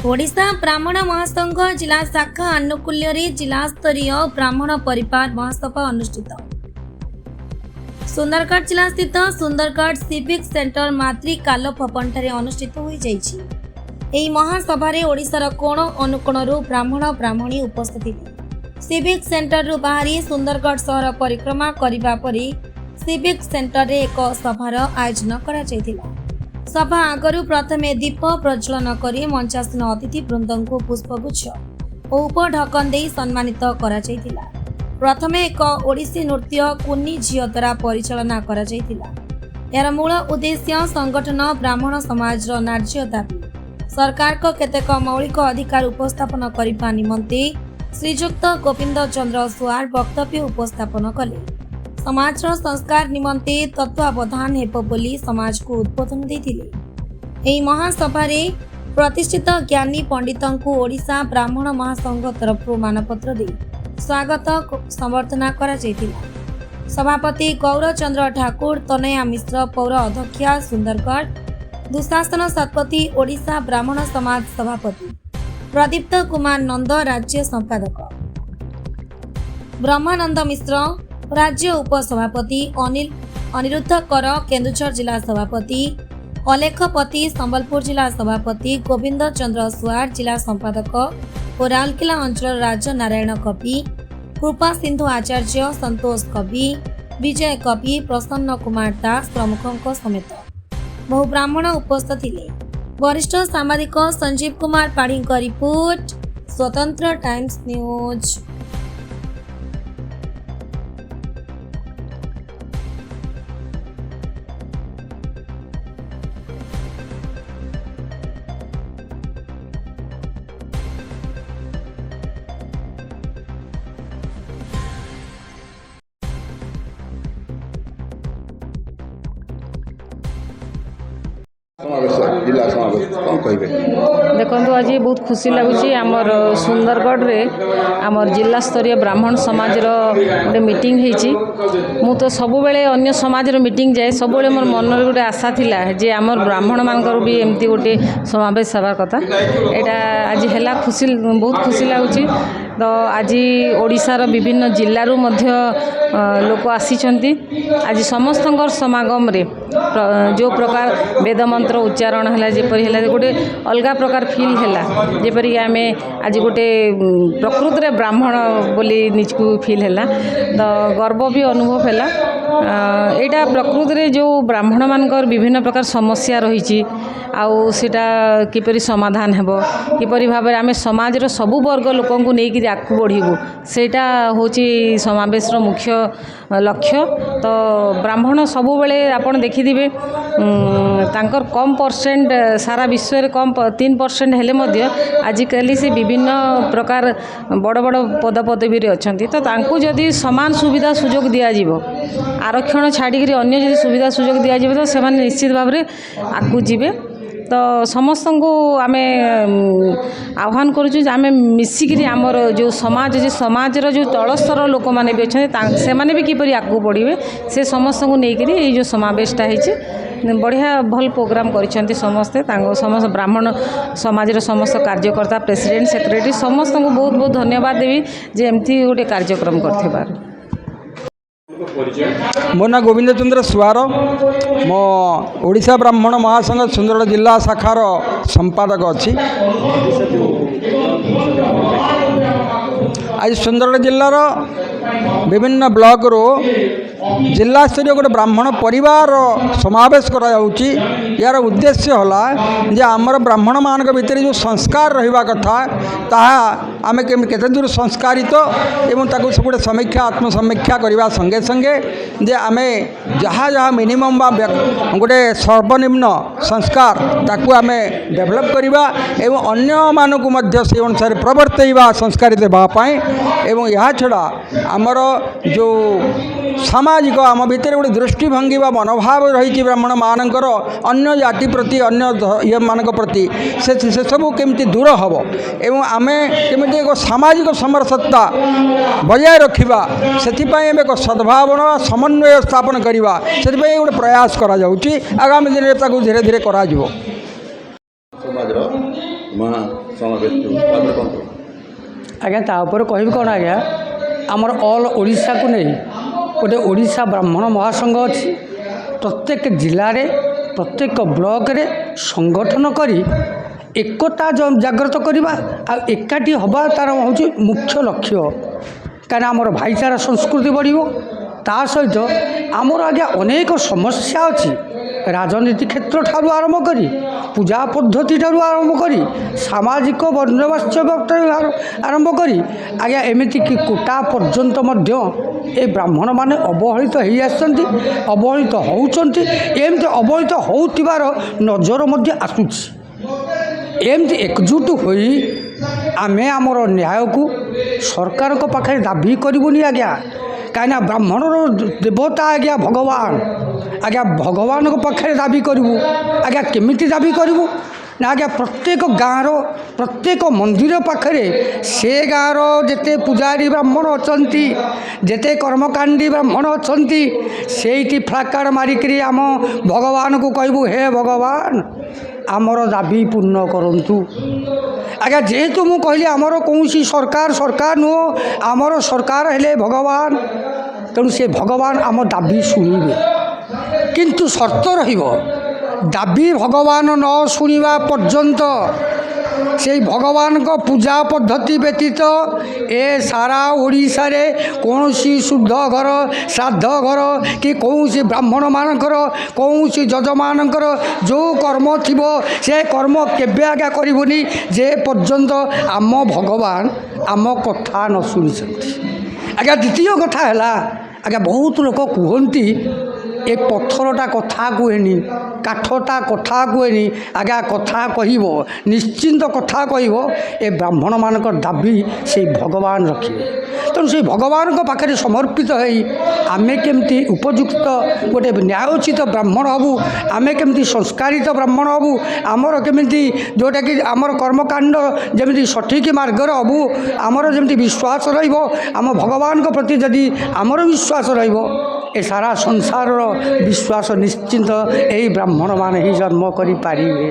ओडिशा ब्राह्मण महासंघ जिला शाखा आनुकूल्य जिला स्तरीय ब्राह्मण परिवार महासभा अनुष्ठित। सुंदरगढ़ जिला स्थित सुंदरगढ़ सिविक सेंटर मातृ काल भवन ठारे अनुष्ठित हो जाइछि। एही महासभारे ओडिशार कोण अनुकोणरू ब्राह्मण ब्राह्मणी उपस्थित थिले। सिविक सेंटर रु बाहरी सुंदरगढ़ शहर परिक्रमा करिबा परे सिविक सेंटर रे एक सभार आयोजन करा जायतिला। सभा आगरू प्रथमे दीप प्रज्वलन करी मंचासीन अतिथि वृंद को पुष्पगुच्छ और उपढकन दे सम्मानित करा जायतिला। प्रथमे एक ओडिसी नृत्य कुन्नी झियो द्वारा परिचालना करा जायतिला। यार मूल उद्देश्य संगठन ब्राह्मण समाज न्याय्य दाबी सरकार को केतेक मौलिक अधिकार उपस्थापन करने निमंते श्रीजुक्त गोविंद चंद्र सुआर वक्तव्य उपस्थापन कले। समाज संस्कार निमंते तत्वावधान हेब बोली समाज को उद्बोधन देथिले। एही महासभारे प्रतिष्ठित ज्ञानी पंडितों को ओडिशा ब्राह्मण महासंघ तरफ मानपत्र दे स्वागत संबर्धना करा जायतिला। सभापति गौर चंद्र ठाकुर, तनया मिश्र पौर अध्यक्षा सुंदरगढ़, दुशासन सतपति ओडिशा ब्राह्मण समाज सभापति प्रदीप्त कुमार नंद, राज्य संपादक ब्रह्मानंद मिश्र, राज्य उपसभापति अनिरुद्ध कर, केन्दुझर जिला सभापति अलेखपति, संबलपुर जिला सभापति गोविंद चंद्र सुआर, जिला संपादक और राउरकेला अंचल राज नारायण कवि, कृपा सिंधु आचार्य, संतोष कवि, विजय कवि, प्रसन्न कुमार दास प्रमुखों समेत बहु ब्राह्मण उपस्थित थिले। वरिष्ठ सामाजिक संजीव कुमार पाढ़ी रिपोर्ट, स्वतंत्र टाइम्स न्यूज। जिला समावेश कौन कहे देखो आज बहुत खुशी लगुच आमर सुंदरगढ़ रे आमर जिला स्तरीय ब्राह्मण समाज गोटे मीटिंग होती। मु तो सब बेले अन्य समाज मीटिंग जाए, सब बेले मोर मन गोटे आशा थिला जे आमर ब्राह्मण मानकर भी एमती गोटे समावेश हवा कथा। यहाँ आज है खुशी, बहुत खुशी लगुच। तो आज ओडिशार विभिन्न जिल्लारू मध्य लोक आसीचंती। आज समस्त समागम रे जो प्रकार वेद मंत्र उच्चारण है जेपरी है गोटे अलग प्रकार फील है जेपरी आम आज गोटे प्रकृत रे ब्राह्मण बोली निजको फील है। तो गर्व भी अनुभव है। यहाँ प्रकृत रे जो ब्राह्मण मानकर विभिन्न प्रकार समस्या रही आउ सेटा किपरि समाधान हेबो, किपरि भाबरे आमे समाज रो सबु वर्ग लोकन को नेकी आगु बढ़िबो, सेटा होची समावेश रो मुख्य लक्ष्य। तो ब्राह्मण सबु बेले आपण देखिदिबे तांकर कम परसेंट सारा विश्व रे कम 3% हेले मध्य आजिकली से विभिन्न प्रकार बड़ बड़ पद पदवी रे अछंती। तो तांको जदि समान सुविधा सुजोग दिया जिवो, आरक्षण छाड़ी अन्य जदि सुविधा सुजोग दिया जिवो, तो सेमाने निश्चित भाव रे आगु जिवे। तो समस्त को आम आह्वान करुचु आम मिसिकी आमर जो समाज समाज जो तल स्तर लोक मैंने भी अच्छा से मैंने भी किपरि आगू बढ़े से समस्त को लेकर ये जो समावेशटा होती बढ़िया भल प्रोग्राम करिसेंती। समस्ते समस्त ब्राह्मण समाज समस्त कार्यकर्ता, प्रेसिडेंट, सेक्रेटरी समस्त को बहुत बहुत धन्यवाद देवी जे एमती गोटे कार्यक्रम करथिबार। मो ना गोविंद चंद्र सुआर, मो ओडिशा ब्राह्मण महासंघ सुंदरगढ़ जिला शाखार संपादक अच्छी। आज सुंदरगढ़ जिलार विभिन्न ब्लॉक रो जिला स्तरीय गोटे ब्राह्मण परिवार समावेश करा जाउची। यार उद्देश्य होला जे आमर ब्राह्मण मानक भितर जो संस्कार रहिबा कथा ताहा आमे केते दूर संस्कारित एवं ताको गोटे समीक्षा आत्मसमीक्षा करने संगे संगे जे आमे जहाँ जहाँ मिनिमम बा गोटे सर्वनिम्न संस्कार ताकू आमे डेभलप करवा एवं अन्य मानक मध्य से अनुसार प्रवर्तैवा संस्कारित होगापाई। एवं यह छड़ा आमर जो सामाजिक आम भितर गोटे दृष्टिभंगी व मनोभाव रही ब्राह्मण मानकर अन्य जाति प्रति अन्य ये मान प्रति से सबू केमती दूर हम एवं आमे केमती एक सामाजिक समरसत्ता बजाय रखा से एक सद्भावना समन्वय स्थापन करवा से गोटे प्रयास करा आगामी दिन में धीरे धीरे करा महासमावेश कौन आज्ञा तापर कहबी कौन आज्ञा आमर ऑल ओडिशा को नहीं गोटे ओडिशा ब्राह्मण महासंघ अच्छी प्रत्येक जिले में प्रत्येक ब्लॉक रे संगठन करी एकता जागृत करवा एकाठी हवा तार हूँ मुख्य लक्ष्य कहीं आमर भाईचारा संस्कृति बढ़ो ता सहित आमर आज्ञा अनेक समस्या अच्छी राजनीति क्षेत्र ठारू आरंभ करी पूजा पद्धति ठारू आरंभ करी सामाजिक बंदोबस्त आरंभ करी आज्ञा एमती कि कोटा पर्यंत मध्य ए ब्राह्मण माने अवहेलित हो आसछन्ति अवहेलित होउछन्ति एमती अवहेलित होउतिबार नजर मध्य आसुछि एमती एकजुट होई आमे आमर न्याय को सरकार को पाखे दाबी करूनी आज्ञा कहीं ब्राह्मणर देवता आज्ञा भगवान आज्ञा भगवान को पाखे दाबी करूँ आज्ञा केमिति दाबी करूँ ना आज्ञा प्रत्येक गाँव प्रत्येक मंदिर पाखे से गाँव जेते पूजारी ब्राह्मण अछंती जेते कर्मकांडी ब्राह्मण अछंती सेठी फ्लाकार्ड मारिकरी आम भगवान को कहबू हे भगवान आमर दाबी पूर्ण करंतु आज्ञा जेहेतु मु कहली आमर कौन सरकार सरकार नुह आमर सरकार हेले भगवान तेणु से भगवान आम दाबी शुणिबे किंतु शर्त रहिबो दाबी भगवान न शुणा पर्यंत से भगवान को पूजा पद्धति व्यतीत ए सारा ओडिशा रे कौन शुद्ध घर श्राद्ध घर कि कौन ब्राह्मण मानकर कौन जज मानकर जो कर्म थिबो से कर्म केबे आज्ञा करिबुनी जे पर्यंत आम भगवान आम कथा न शुणी आज्ञा द्वितीय कथा है आज्ञा बहुत लोक कहती ए पत्थरटा कथा कहेनी काठटा कथा कहेनी आज्ञा कथा कहब निश्चिंत कथा कहब ए ब्राह्मण मानकर दाबी से भगवान रखिए तेणु से भगवान को पाखे समर्पित होई आमे केमती उपयुक्त गोटे न्यायोचित ब्राह्मण हबू आमे केमती संस्कारित ब्राह्मण हबू आमर केमती जोटा कि आमर कर्मकांड जमी सठिक मार्गर हबू आमर जमी विश्वास रहिबो आम भगवान को प्रति जदि आमर विश्वास रहिबो ए सारा संसार विश्वास निश्चिंत यही ब्राह्मण मान ही जन्म करि पारिबे।